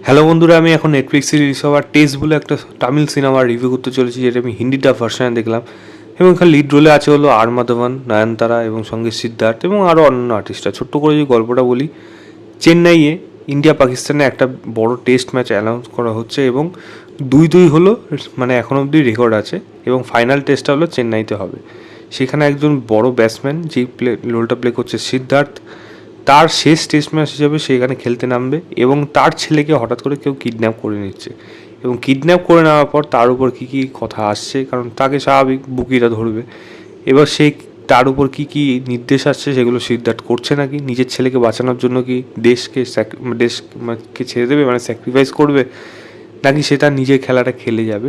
Hello বন্ধুরা, আমি এখন নেটফ্লিক্সে রিলিজ হওয়ার টেস্ট বলে একটা তামিল সিনেমার রিভিউ করতে চলেছি, যেটা আমি হিন্দিটা ভার্সনে দেখলাম। এবং এখানে লিড রোলে আছে হলো আর মাধবন, নয়নতারা এবং সঙ্গে সিদ্ধার্থ এবং আরও অন্যান্য আর্টিস্টরা। ছোট্ট করে যদি গল্পটা বলি, চেন্নাইয়ে ইন্ডিয়া পাকিস্তানে একটা বড় টেস্ট ম্যাচ অ্যানাউন্স করা হচ্ছে এবং 2-2 হলো, মানে এখন অবধি রেকর্ড আছে। এবং ফাইনাল টেস্টটা হলো চেন্নাইতে হবে। সেখানে একজন বড় ব্যাটসম্যান যে রোলটা প্লে করছে সিদ্ধার্থ, তার শেষ টেস্ট ম্যাচ হিসেবে সেখানে খেলতে নামবে এবং তার ছেলেকে হঠাৎ করে কেউ কিডন্যাপ করে নিচ্ছে। এবং কিডন্যাপ করে নেওয়ার পর তার উপর কী কী কথা আসছে, কারণ তাকে স্বাভাবিক বুকিরা ধরবে। এবার সেই তার উপর কী কী নির্দেশ আসছে সেগুলো সিদ্ধার্থ করছে নাকি, নিজের ছেলেকে বাঁচানোর জন্য কি দেশকে ছেড়ে দেবে, মানে স্যাক্রিফাইস করবে, নাকি সে তার নিজের খেলাটা খেলে যাবে।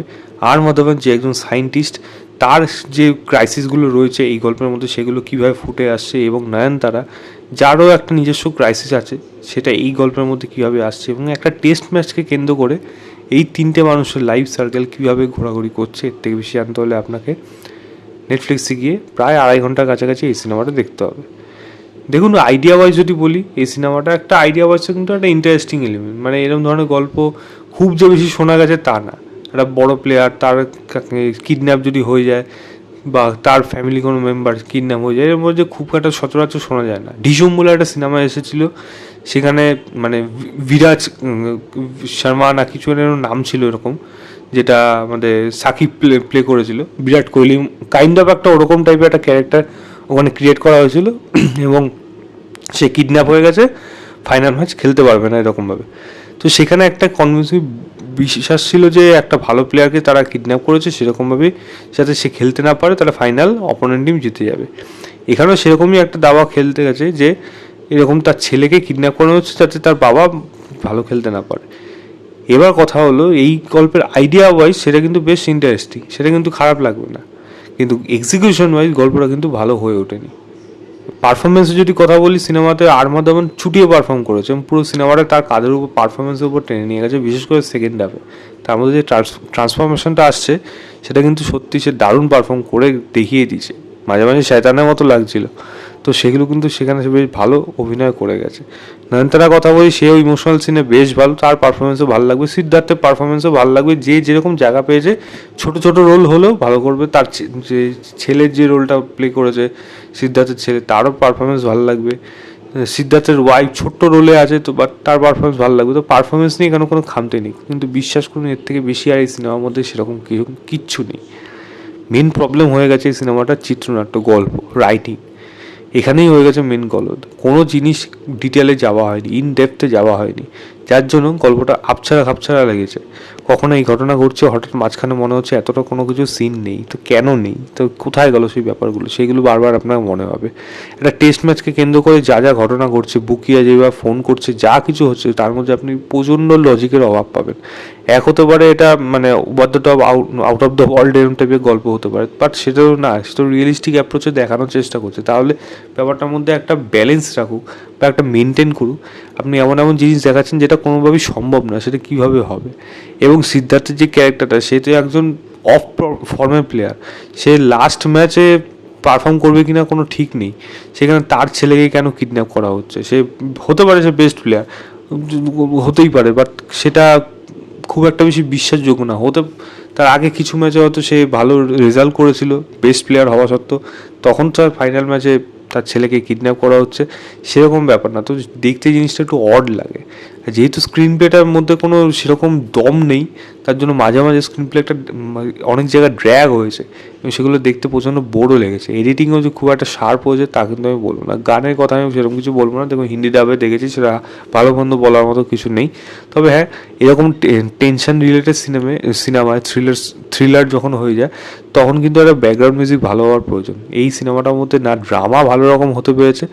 আর মাধবন যে একজন সায়েন্টিস্ট, তার যে ক্রাইসিসগুলো রয়েছে এই গল্পের মধ্যে সেগুলো কীভাবে ফুটে আসছে। এবং নয়নতারা, যারও একটা নিজস্ব ক্রাইসিস আছে, সেটা এই গল্পের মধ্যে কীভাবে আসছে। এবং একটা টেস্ট ম্যাচকে কেন্দ্র করে এই তিনটে মানুষের লাইফ সার্কেল কীভাবে ঘোরাঘুরি করছে, এর থেকে বেশি জানতে হলে আপনাকে নেটফ্লিক্সে গিয়ে প্রায় 2.5 ঘন্টার কাছাকাছি এই সিনেমাটা দেখতে হবে। দেখুন, আইডিয়া ওয়াইজ যদি বলি, এই সিনেমাটা একটা আইডিয়া ওয়াইজে কিন্তু একটা ইন্টারেস্টিং এলিমেন্ট, মানে এরকম ধরনের গল্প খুব যে বেশি শোনা গেছে তা না। একটা বড় প্লেয়ার, তার কিডন্যাপ যদি হয়ে যায় বা তার ফ্যামিলি কোনো মেম্বার কিডন্যাপ হয়ে যায়, এর মধ্যে খুব একটা সচরাচর শোনা যায় না। ঢিসুম বলে একটা সিনেমা এসেছিল, সেখানে মানে বিরাজ শর্মা না কিছু এর নাম ছিল এরকম, যেটা আমাদের সাকিব প্লে করেছিল। বিরাট কোহলি কাইন্ড অফ একটা ওরকম টাইপের একটা ক্যারেক্টার ওখানে ক্রিয়েট করা হয়েছিল এবং সে কিডন্যাপ হয়ে গেছে, ফাইনাল ম্যাচ খেলতে পারবে না এরকমভাবে। তো সেখানে একটা কনভিন্সিং বিশ্বাস ছিল যে একটা ভালো প্লেয়ারকে তারা কিডন্যাপ করেছে, সেরকমভাবেই যাতে সে খেলতে না পারে, তাহলে ফাইনাল অপোনেন্ট টিম জিতে যাবে। এখানেও সেরকমই একটা দাবা খেলতে গেছে যে এরকম তার ছেলেকে কিডন্যাপ করানো হচ্ছে যাতে তার বাবা ভালো খেলতে না পারে। এবার কথা হলো, এই গল্পের আইডিয়া ওয়াইজ সেটা কিন্তু বেশ ইন্টারেস্টিং, সেটা কিন্তু খারাপ লাগবে না, কিন্তু এক্সিকিউশন ওয়াইজ গল্পটা কিন্তু ভালো হয়ে ওঠেনি। পারফরমেন্সে যদি কথা বলি, সিনেমাতে আর মাধবন ছুটিয়ে পারফর্ম করেছে এবং পুরো সিনেমাটা তার কাজের উপর, পারফরমেন্সের উপর টেনে নিয়ে গেছে, বিশেষ করে সেকেন্ড হাফে। তার মধ্যে যে ট্রান্সফরমেশনটা আসছে, সেটা কিন্তু সত্যি সে দারুণ পারফর্ম করে দেখিয়ে দিয়েছে। মাঝে মাঝে শয়তানের মতো লাগছিল, তো সেগুলো কিন্তু সেখানে সে বেশ ভালো অভিনয় করে গেছে। নয়নতারার কথা বলি, সেও ইমোশনাল সিনে বেশ ভালো, তার পারফরমেন্সও ভালো লাগবে, সিদ্ধার্থের পারফরমেন্সও ভালো লাগবে। যে যেরকম জায়গা পেয়েছে, ছোট ছোট রোল হলেও ভালো করবে। তার যে ছেলের যে রোলটা প্লে করেছে সিদ্ধার্থের ছেলে, তারও পারফরমেন্স ভালো লাগবে। সিদ্ধার্থের ওয়াইফ ছোট্ট রোলে আছে, তো বাট তার পারফরমেন্স ভালো লাগবে। তো পারফরমেন্স নিয়ে কোনো খামতি নেই, কিন্তু বিশ্বাস করুন এর থেকে বেশি আর এই সিনেমার মধ্যে সেরকম কিচ্ছু নেই। মেন প্রবলেম হয়ে গেছে এই সিনেমাটার চিত্রনাট্য, গল্প, রাইটিং, এখানেই হয়ে গেছে মেন গলদ। কোনো জিনিস ডিটেলে যাওয়া হয়নি, ইন ডেপথে যাওয়া হয়নি, যার জন্য গল্পটা আপছাড়া খাপছাড়া লেগেছে। কখনো এই ঘটনা ঘটছে, হঠাৎ মাঝখানে মনে হচ্ছে এতটা কোনো কিছু সিন নেই, তো কেন নেই, তো কোথায় গেল সেই ব্যাপারগুলো, সেইগুলো বারবার আপনার মনে হবে। একটা টেস্ট ম্যাচকে কেন্দ্র করে যা যা ঘটনা ঘটছে, বুকিয়া যেভাবে ফোন করছে, যা কিছু হচ্ছে, তার মধ্যে আপনি প্রচণ্ড লজিকের অভাব পাবেন। এক হতে পারে এটা মানে over the top, out of the world এরকম টাইপের গল্প হতে পারে, বাট সেটাও না, সেটা রিয়েলিস্টিক অ্যাপ্রোচে দেখানোর চেষ্টা করছে। তাহলে ব্যাপারটার মধ্যে একটা ব্যালেন্স রাখুক বা একটা মেনটেন করুক। আপনি এমন এমন জিনিস দেখাচ্ছেন যেটা কোনোভাবেই সম্ভব না, সেটা কীভাবে হবে। এবং সিদ্ধার্থের যে ক্যারেক্টারটা, সে তো একজন অফ ফর্মের প্লেয়ার, সে লাস্ট ম্যাচে পারফর্ম করবে কিনা কোনো ঠিক নেই। সেখানে তার ছেলেকে কেন কিডন্যাপ করা হচ্ছে? সে হতে পারে সে বেস্ট প্লেয়ার, হতেই পারে, বাট সেটা খুব একটা বেশি বিশ্বাসযোগ্য না হতে। তার আগে কিছু ম্যাচে হয়তো সে ভালো রেজাল্ট করেছিল বেস্ট প্লেয়ার হওয়া সত্ত্বেও, তখন তো আর ফাইনাল ম্যাচে তার ছেলেকে কিডন্যাপ করা হচ্ছে, সেরকম ব্যাপার না। তো দেখতে জিনিসটা একটু অড লাগে। যেহেতু স্ক্রিন প্লেটার মধ্যে কোনো সেরকম দম নেই, তার জন্য মাঝে মাঝে স্ক্রিন প্লেটা অনেক জায়গায় ড্র্যাগ হয়েছে এবং সেগুলো দেখতে প্রচণ্ড বোরও লেগেছে। এডিটিংও যে খুব একটা শার্প হয়েছে তা কিন্তু আমি বলবো না। গানের কথা আমি সেরকম কিছু বলবো না, দেখুন হিন্দি ডাবে দেখেছি, সেটা ভালো মন্দ বলার মতো কিছু নেই। তবে হ্যাঁ, এরকম টেনশন রিলেটেড সিনেমায় থ্রিলার যখন হয়ে যায়, তখন কিন্তু একটা ব্যাকগ্রাউন্ড মিউজিক ভালো হওয়ার প্রয়োজন। এই সিনেমাটার মধ্যে না ড্রামা ভালো রকম হতে পেরেছে,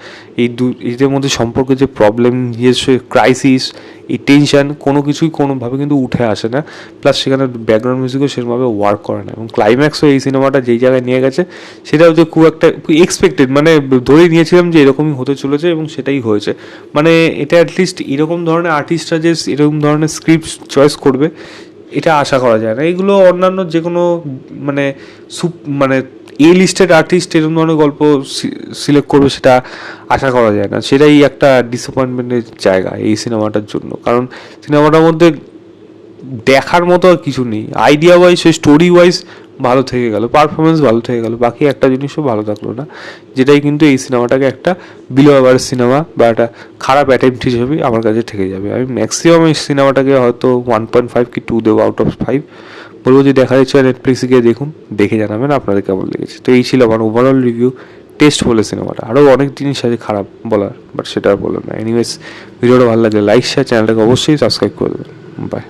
এদের মধ্যে সম্পর্কে যে প্রবলেম, নিজস্ব ক্রাইসিস, এই টেনশন, কোনো কিছুই কোনোভাবে কিন্তু উঠে আসে না। প্লাস সেখানে ব্যাকগ্রাউন্ড মিউজিকও সেরকমভাবে ওয়ার্ক করে না। এবং ক্লাইম্যাক্সও এই সিনেমাটা যেই জায়গায় নিয়ে গেছে, সেটাও যে খুব একটা এক্সপেক্টেড, মানে ধরেই নিয়েছিলাম যে এরকমই হতে চলেছে এবং সেটাই হয়েছে। মানে এটা অ্যাটলিস্ট এরকম ধরনের আর্টিস্টরা যে এরকম ধরনের স্ক্রিপ্ট চয়েস করবে, এটা আশা করা যায় না। এগুলো অন্যান্য যে কোনো মানে মানে এ লিস্টেড আর্টিস্ট এরকম ধরনের গল্প সিলেক্ট করবে সেটা আশা করা যায় না। সেটাই একটা ডিসঅ্যাপয়েন্টমেন্টের জায়গা এই সিনেমাটার জন্য। কারণ সিনেমাটার মধ্যে দেখার মতো আর কিছু নেই। আইডিয়া ওয়াইজ, স্টোরি ওয়াইজ ভালো থেকে গেল, পারফরমেন্স ভালো থেকে গেল, বাকি একটা জিনিসও ভালো থাকলো না, যেটাই কিন্তু এই সিনেমাটাকে একটা বিলো অ্যাভারেজ সিনেমা বা একটা খারাপ অ্যাটেম্পট হিসেবে আমার কাছে থেকে যাবে। আমি ম্যাক্সিমাম এই সিনেমাটাকে হয়তো 1.5 কি 2 দেবো আউট অফ 5। বলবো যে দেখা যাচ্ছে নেটফ্লিক্সে গিয়ে দেখুন, দেখে জানাবেন আপনাদের কেমন লেগেছে। তো এই ছিল আমার ওভারঅল রিভিউ টেস্ট বলে সিনেমাটা। আরও অনেক জিনিস আছে খারাপ বলার, বাট সেটা আর বললাম না। এনিওয়েজ, ভিডিওটা ভালো লাগলে লাইক শেয়ার, চ্যানেলটাকে অবশ্যই সাবস্ক্রাইব করে দেবেন। বাই।